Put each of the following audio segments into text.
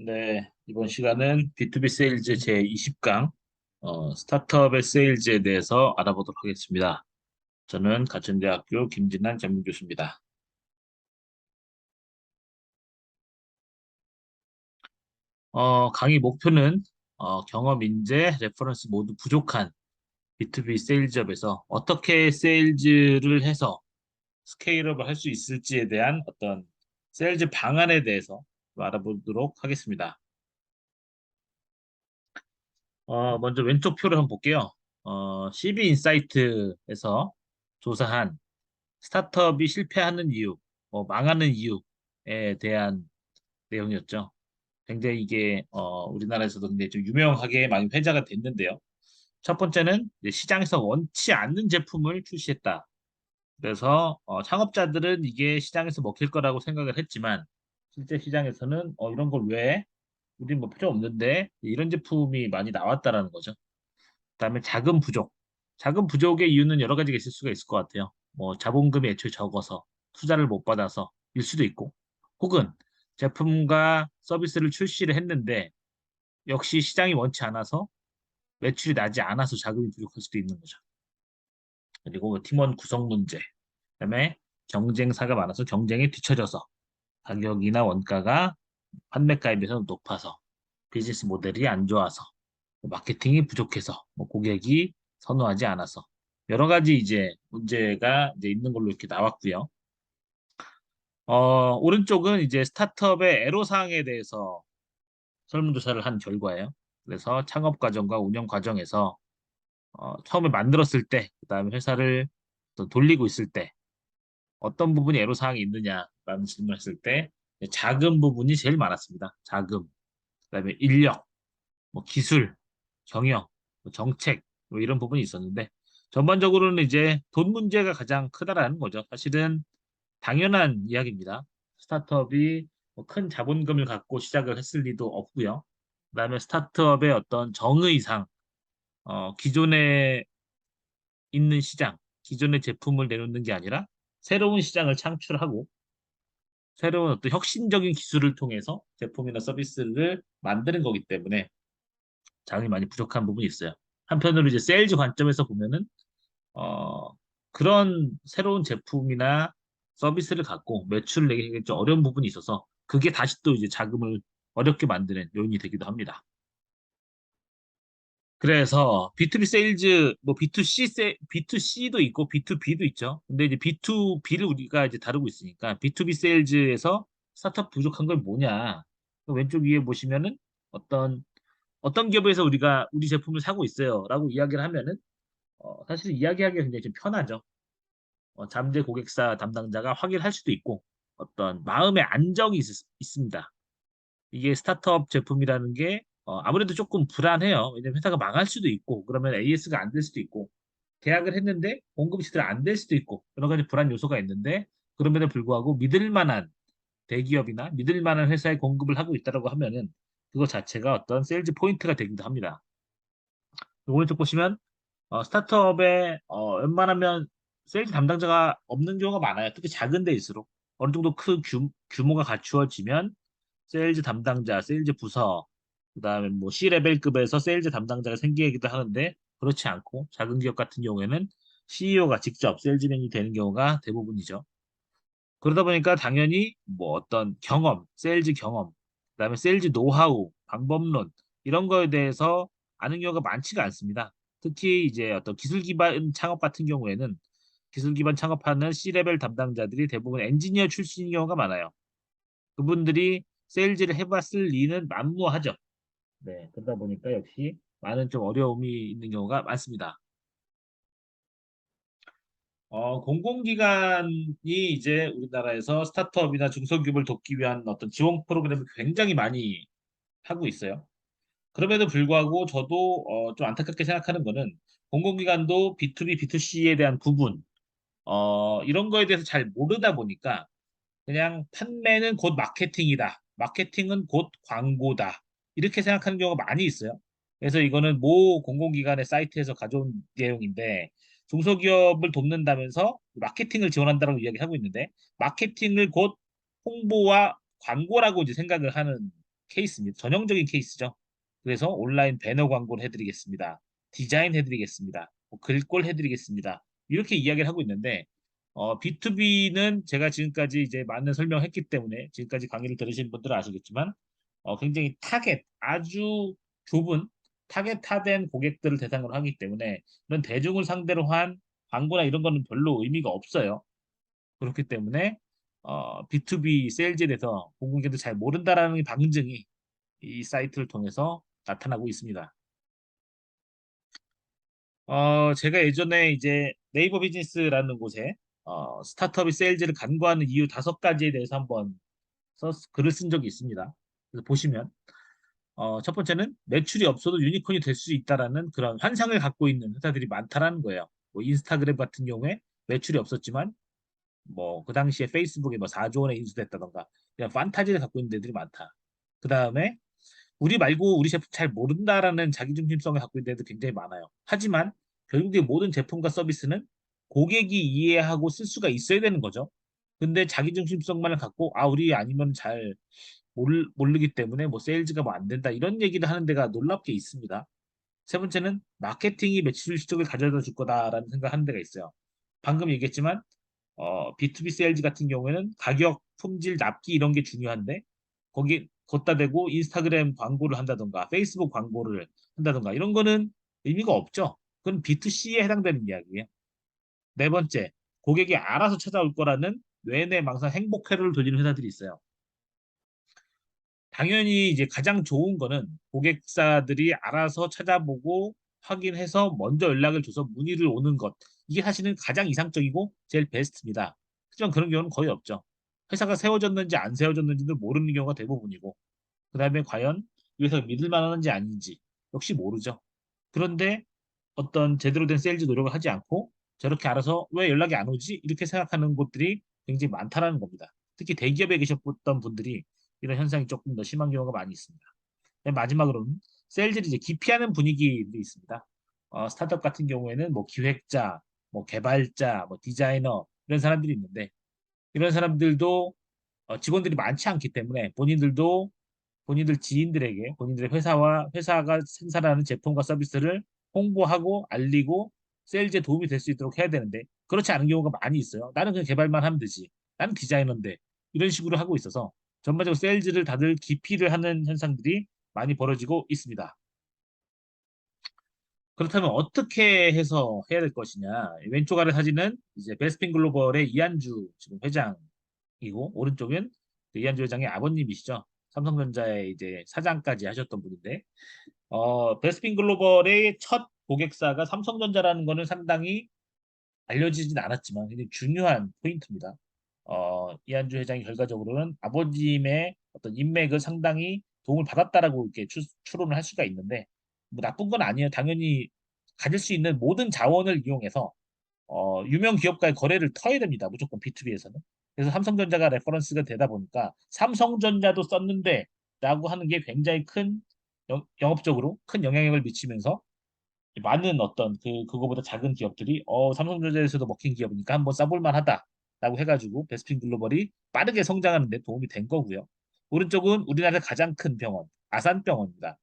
네, 이번 시간은 B2B 세일즈 제20강, 스타트업의 세일즈에 대해서 알아보도록 하겠습니다. 저는 가천대학교 김진환 전문교수입니다. 강의 목표는 경험, 인재, 레퍼런스 모두 부족한 B2B 세일즈업에서 어떻게 세일즈를 해서 스케일업을 할 수 있을지에 대한 어떤 세일즈 방안에 대해서 알아보도록 하겠습니다. 먼저 왼쪽 표를 한번 볼게요. CB 인사이트에서 조사한 스타트업이 실패하는 이유, 망하는 이유에 대한 내용이었죠. 굉장히 이게 우리나라에서도 굉장히 좀 유명하게 많이 회자가 됐는데요. 첫 번째는 이제 시장에서 원치 않는 제품을 출시했다. 그래서 창업자들은 이게 시장에서 먹힐 거라고 생각을 했지만 실제 시장에서는 이런 걸 왜 우린 뭐 필요 없는데 이런 제품이 많이 나왔다라는 거죠. 그다음에 자금 부족. 자금 부족의 이유는 여러 가지가 있을 수가 있을 것 같아요. 뭐 자본금이 애초에 적어서 투자를 못 받아서 일 수도 있고, 혹은 제품과 서비스를 출시를 했는데 역시 시장이 원치 않아서 매출이 나지 않아서 자금이 부족할 수도 있는 거죠. 그리고 팀원 구성 문제. 그다음에 경쟁사가 많아서 경쟁에 뒤처져서 가격이나 원가가 판매가에 비해서 높아서 비즈니스 모델이 안 좋아서 마케팅이 부족해서 고객이 선호하지 않아서 여러 가지 이제 문제가 이제 있는 걸로 이렇게 나왔고요. 오른쪽은 이제 스타트업의 애로사항에 대해서 설문조사를 한 결과예요. 그래서 창업 과정과 운영 과정에서 처음에 만들었을 때, 그다음에 회사를 또 돌리고 있을 때 어떤 부분이 애로사항이 있느냐라는 질문을 했을 때 자금 부분이 제일 많았습니다. 자금, 그다음에 인력, 뭐 기술, 경영, 뭐 정책 뭐 이런 부분이 있었는데 전반적으로는 이제 돈 문제가 가장 크다라는 거죠. 사실은 당연한 이야기입니다. 스타트업이 뭐큰 자본금을 갖고 시작을 했을 리도 없고요. 그다음에 스타트업의 어떤 정의상 기존에 있는 시장, 기존의 제품을 내놓는 게 아니라 새로운 시장을 창출하고 새로운 어떤 혁신적인 기술을 통해서 제품이나 서비스를 만드는 거기 때문에 자금이 많이 부족한 부분이 있어요. 한편으로 이제 세일즈 관점에서 보면은 어, 그런 새로운 제품이나 서비스를 갖고 매출을 내기 좀 어려운 부분이 있어서 그게 다시 또 이제 자금을 어렵게 만드는 요인이 되기도 합니다. 그래서 B2B 세일즈, 뭐 B2C도 있고 B2B도 있죠. 근데 이제 B2B를 우리가 이제 다루고 있으니까 B2B 세일즈에서 스타트업 부족한 건 뭐냐? 왼쪽 위에 보시면은 어떤 어떤 기업에서 우리가 우리 제품을 사고 있어요라고 이야기를 하면은 사실 이야기하기가 굉장히 좀 편하죠. 잠재 고객사 담당자가 확인할 수도 있고 어떤 마음의 안정이 있습니다. 이게 스타트업 제품이라는 게 아무래도 조금 불안해요. 왜냐면 회사가 망할 수도 있고 그러면 AS가 안 될 수도 있고 계약을 했는데 공급이 제대로 안 될 수도 있고 여러 가지 불안 요소가 있는데 그럼에도 불구하고 믿을 만한 대기업이나 믿을 만한 회사에 공급을 하고 있다라고 하면은 그거 자체가 어떤 세일즈 포인트가 되기도 합니다. 오른쪽 보시면 스타트업에 웬만하면 세일즈 담당자가 없는 경우가 많아요. 특히 작은 데일수록 어느 정도 규모가 갖추어지면 세일즈 담당자, 세일즈 부서, 그다음에 뭐 C레벨급에서 세일즈 담당자가 생기기도 하는데 그렇지 않고 작은 기업 같은 경우에는 CEO가 직접 세일즈맨이 되는 경우가 대부분이죠. 그러다 보니까 당연히 뭐 어떤 경험, 세일즈 경험, 그다음에 세일즈 노하우, 방법론 이런 거에 대해서 아는 경우가 많지가 않습니다. 특히 이제 어떤 기술 기반 창업 같은 경우에는 기술 기반 창업하는 C레벨 담당자들이 대부분 엔지니어 출신인 경우가 많아요. 그분들이 세일즈를 해봤을 리는 만무하죠. 네, 그러다 보니까 역시 많은 좀 어려움이 있는 경우가 많습니다. 공공기관이 이제 우리나라에서 스타트업이나 중소기업을 돕기 위한 어떤 지원 프로그램을 굉장히 많이 하고 있어요. 그럼에도 불구하고 저도 좀 안타깝게 생각하는 거는 공공기관도 B2B, B2C에 대한 구분, 이런 거에 대해서 잘 모르다 보니까 그냥 판매는 곧 마케팅이다. 마케팅은 곧 광고다. 이렇게 생각하는 경우가 많이 있어요. 그래서 이거는 모 공공기관의 사이트에서 가져온 내용인데 중소기업을 돕는다면서 마케팅을 지원한다고 이야기하고 있는데 마케팅을 곧 홍보와 광고라고 이제 생각을 하는 케이스입니다. 전형적인 케이스죠. 그래서 온라인 배너 광고를 해드리겠습니다. 디자인 해드리겠습니다. 뭐 글꼴 해드리겠습니다. 이렇게 이야기를 하고 있는데 B2B는 제가 지금까지 이제 많은 설명했기 때문에 지금까지 강의를 들으신 분들은 아시겠지만 굉장히 아주 좁은 타겟화된 고객들을 대상으로 하기 때문에 이런 대중을 상대로 한 광고나 이런 거는 별로 의미가 없어요. 그렇기 때문에 B2B 세일즈에 대해서 공공연도 잘 모른다라는 방증이 이 사이트를 통해서 나타나고 있습니다. 제가 예전에 이제 네이버 비즈니스라는 곳에 스타트업이 세일즈를 간과하는 이유 5가지에 대해서 한번 글을 쓴 적이 있습니다. 그래서 보시면 첫 번째는 매출이 없어도 유니콘이 될 수 있다라는 그런 환상을 갖고 있는 회사들이 많다라는 거예요. 뭐 인스타그램 같은 경우에 매출이 없었지만 뭐 그 당시에 페이스북에 뭐 4조 원에 인수됐다던가 그냥 판타지를 갖고 있는 데들이 많다. 그 다음에 우리 말고 우리 제품 잘 모른다라는 자기중심성을 갖고 있는 데도 굉장히 많아요. 하지만 결국에 모든 제품과 서비스는 고객이 이해하고 쓸 수가 있어야 되는 거죠. 근데 자기중심성만을 갖고 우리 아니면 잘 모르기 때문에 뭐 세일즈가 뭐 안 된다 이런 얘기를 하는 데가 놀랍게 있습니다. 세 번째는 마케팅이 매출 실적을 가져다 줄 거다라는 생각하는 데가 있어요. 방금 얘기했지만 B2B 세일즈 같은 경우에는 가격, 품질, 납기 이런 게 중요한데 거기 걷다 대고 인스타그램 광고를 한다던가 페이스북 광고를 한다던가 이런 거는 의미가 없죠. 그건 B2C에 해당되는 이야기예요. 네 번째, 고객이 알아서 찾아올 거라는 뇌내 망상 행복회로를 돌리는 회사들이 있어요. 당연히 이제 가장 좋은 거는 고객사들이 알아서 찾아보고 확인해서 먼저 연락을 줘서 문의를 오는 것. 이게 사실은 가장 이상적이고 제일 베스트입니다. 하지만 그런 경우는 거의 없죠. 회사가 세워졌는지 안 세워졌는지도 모르는 경우가 대부분이고, 그 다음에 과연 이 회사가 믿을 만한지 아닌지 역시 모르죠. 그런데 어떤 제대로 된 세일즈 노력을 하지 않고 저렇게 알아서 왜 연락이 안 오지? 이렇게 생각하는 곳들이 굉장히 많다라는 겁니다. 특히 대기업에 계셨던 분들이 이런 현상이 조금 더 심한 경우가 많이 있습니다. 마지막으로는 세일즈를 이제 기피하는 분위기도 있습니다. 스타트업 같은 경우에는 뭐 기획자, 뭐 개발자, 뭐 디자이너 이런 사람들이 있는데 이런 사람들도 직원들이 많지 않기 때문에 본인들도 본인들 지인들에게 본인들의 회사가 생산하는 제품과 서비스를 홍보하고 알리고 세일즈에 도움이 될 수 있도록 해야 되는데 그렇지 않은 경우가 많이 있어요. 나는 그냥 개발만 하면 되지. 나는 디자이너인데 이런 식으로 하고 있어서 전반적으로 세일즈를 다들 기피를 하는 현상들이 많이 벌어지고 있습니다. 그렇다면 어떻게 해서 해야 될 것이냐? 왼쪽 아래 사진은 이제 베스핀 글로벌의 이한주 지금 회장이고 오른쪽은 이한주 회장의 아버님이시죠. 삼성전자의 이제 사장까지 하셨던 분인데 베스핀 글로벌의 첫 고객사가 삼성전자라는 거는 상당히 알려지진 않았지만 굉장히 중요한 포인트입니다. 이한주 회장이 결과적으로는 아버님의 어떤 인맥을 상당히 도움을 받았다라고 이렇게 추론을 할 수가 있는데 뭐 나쁜 건 아니에요. 당연히 가질 수 있는 모든 자원을 이용해서 유명 기업과의 거래를 터야 됩니다. 무조건 B2B에서는. 그래서 삼성전자가 레퍼런스가 되다 보니까 삼성전자도 썼는데 라고 하는 게 굉장히 큰 영업적으로 큰 영향력을 미치면서 많은 어떤 그거보다 작은 기업들이 삼성전자에서도 먹힌 기업이니까 한번 써볼 만하다라고 해가지고 베스핀 글로벌이 빠르게 성장하는 데 도움이 된 거고요. 오른쪽은 우리나라 가장 큰 병원 아산병원입니다.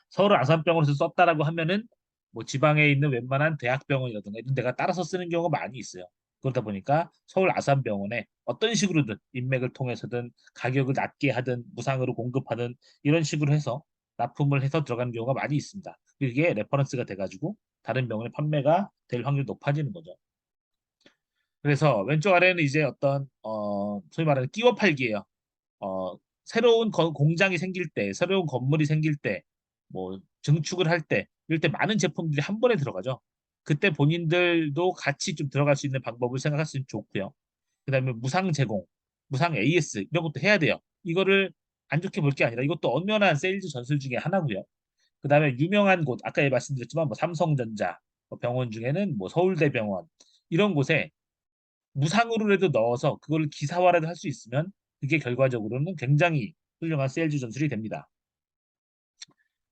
서울 아산병원에서 썼다라고 하면은 뭐 지방에 있는 웬만한 대학병원이라든가 이런 데가 따라서 쓰는 경우가 많이 있어요. 그러다 보니까 서울 아산병원에 어떤 식으로든 인맥을 통해서든 가격을 낮게 하든 무상으로 공급하든 이런 식으로 해서 납품을 해서 들어가는 경우가 많이 있습니다. 이게 레퍼런스가 돼가지고 다른 병원에 판매가 될 확률이 높아지는 거죠. 그래서 왼쪽 아래는 이제 어떤 소위 말하는 끼워 팔기예요. 새로운 공장이 생길 때, 새로운 건물이 생길 때, 뭐 증축을 할 때, 이럴 때 많은 제품들이 한 번에 들어가죠. 그때 본인들도 같이 좀 들어갈 수 있는 방법을 생각했으면 좋고요. 그다음에 무상 제공, 무상 AS 이런 것도 해야 돼요. 이거를 안 좋게 볼 게 아니라 이것도 엄연한 세일즈 전술 중에 하나고요. 그다음에 유명한 곳, 아까 말씀드렸지만 뭐 삼성전자, 뭐 병원 중에는 뭐 서울대병원 이런 곳에 무상으로라도 넣어서 그걸 기사화라도 할 수 있으면 그게 결과적으로는 굉장히 훌륭한 세일즈 전술이 됩니다.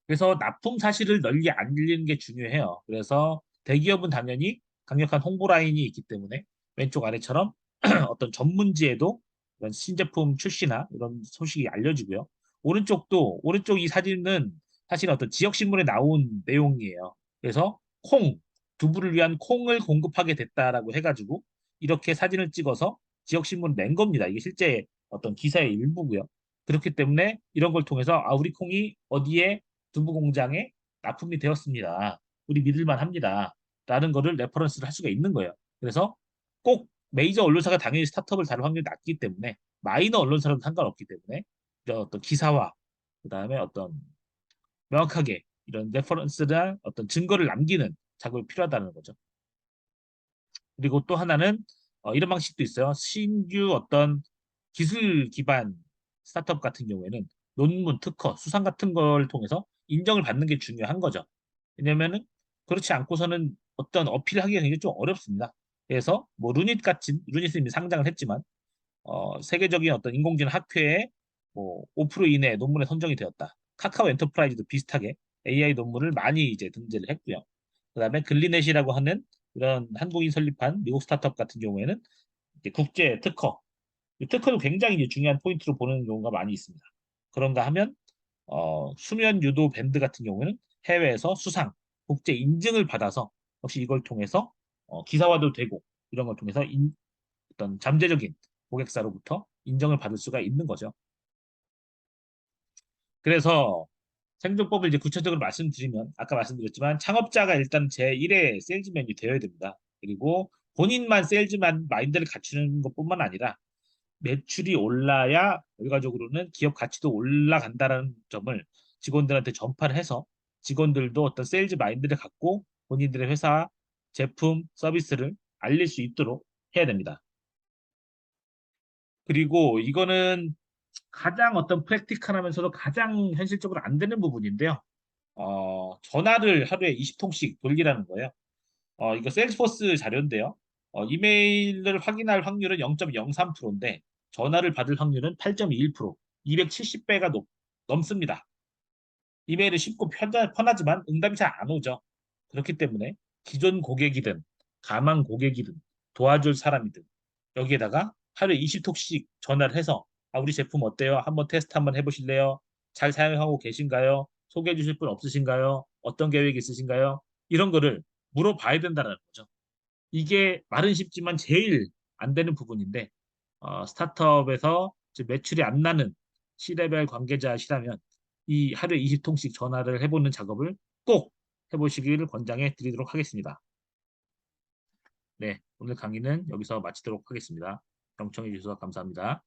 그래서 납품 사실을 널리 알리는 게 중요해요. 그래서 대기업은 당연히 강력한 홍보 라인이 있기 때문에 왼쪽 아래처럼 어떤 전문지에도 이런 신제품 출시나 이런 소식이 알려지고요. 오른쪽 이 사진은 사실 어떤 지역 신문에 나온 내용이에요. 그래서 두부를 위한 콩을 공급하게 됐다라고 해가지고 이렇게 사진을 찍어서 지역 신문을 낸 겁니다. 이게 실제 어떤 기사의 일부고요. 그렇기 때문에 이런 걸 통해서 우리 콩이 어디에 두부 공장에 납품이 되었습니다. 우리 믿을만 합니다. 라는 거를 레퍼런스를 할 수가 있는 거예요. 그래서 꼭 메이저 언론사가 당연히 스타트업을 다룰 확률이 낮기 때문에 마이너 언론사랑 상관없기 때문에 이런 어떤 기사화 그다음에 어떤 명확하게 이런 레퍼런스나 어떤 증거를 남기는 작업이 필요하다는 거죠. 그리고 또 하나는 이런 방식도 있어요. 신규 어떤 기술 기반 스타트업 같은 경우에는 논문, 특허, 수상 같은 걸 통해서 인정을 받는 게 중요한 거죠. 왜냐면은 그렇지 않고서는 어떤 어필하기가 굉장히 좀 어렵습니다. 그래서 뭐 루닛은 이미 상장을 했지만 세계적인 어떤 인공지능 학회에 뭐 5% 이내 논문에 선정이 되었다. 카카오 엔터프라이즈도 비슷하게 AI 논문을 많이 이제 등재를 했고요. 그다음에 글리넷이라고 하는 이런 한국인 설립한 미국 스타트업 같은 경우에는 이제 국제 특허, 이 특허도 굉장히 이제 중요한 포인트로 보는 경우가 많이 있습니다. 그런가 하면 수면 유도 밴드 같은 경우에는 해외에서 수상, 국제 인증을 받아서 역시 이걸 통해서 기사화도 되고 이런 걸 통해서 어떤 잠재적인 고객사로부터 인정을 받을 수가 있는 거죠. 그래서 생존법을 이제 구체적으로 말씀드리면 아까 말씀드렸지만 창업자가 일단 제1의 세일즈맨이 되어야 됩니다. 그리고 본인만 세일즈만 마인드를 갖추는 것뿐만 아니라 매출이 올라야 결과적으로는 기업 가치도 올라간다는 점을 직원들한테 전파를 해서 직원들도 어떤 세일즈 마인드를 갖고 본인들의 회사 제품 서비스를 알릴 수 있도록 해야 됩니다. 그리고 이거는 가장 어떤 프랙티컬하면서도 가장 현실적으로 안 되는 부분인데요. 전화를 하루에 20통씩 돌리라는 거예요. 이거 세일즈포스 자료인데요. 이메일을 확인할 확률은 0.03%인데 전화를 받을 확률은 8.21%, 270배가 넘습니다. 이메일은 쉽고 편하지만 응답이 잘 안 오죠. 그렇기 때문에 기존 고객이든 가망 고객이든 도와줄 사람이든 여기에다가 하루에 20톡씩 전화를 해서 우리 제품 어때요? 한번 테스트 한번 해보실래요? 잘 사용하고 계신가요? 소개해 주실 분 없으신가요? 어떤 계획 있으신가요? 이런 거를 물어봐야 된다는 거죠. 이게 말은 쉽지만 제일 안 되는 부분인데 스타트업에서 매출이 안 나는 C레벨 관계자시라면 이 하루에 20통씩 전화를 해보는 작업을 꼭 해보시기를 권장해 드리도록 하겠습니다. 네, 오늘 강의는 여기서 마치도록 하겠습니다. 경청해 주셔서 감사합니다.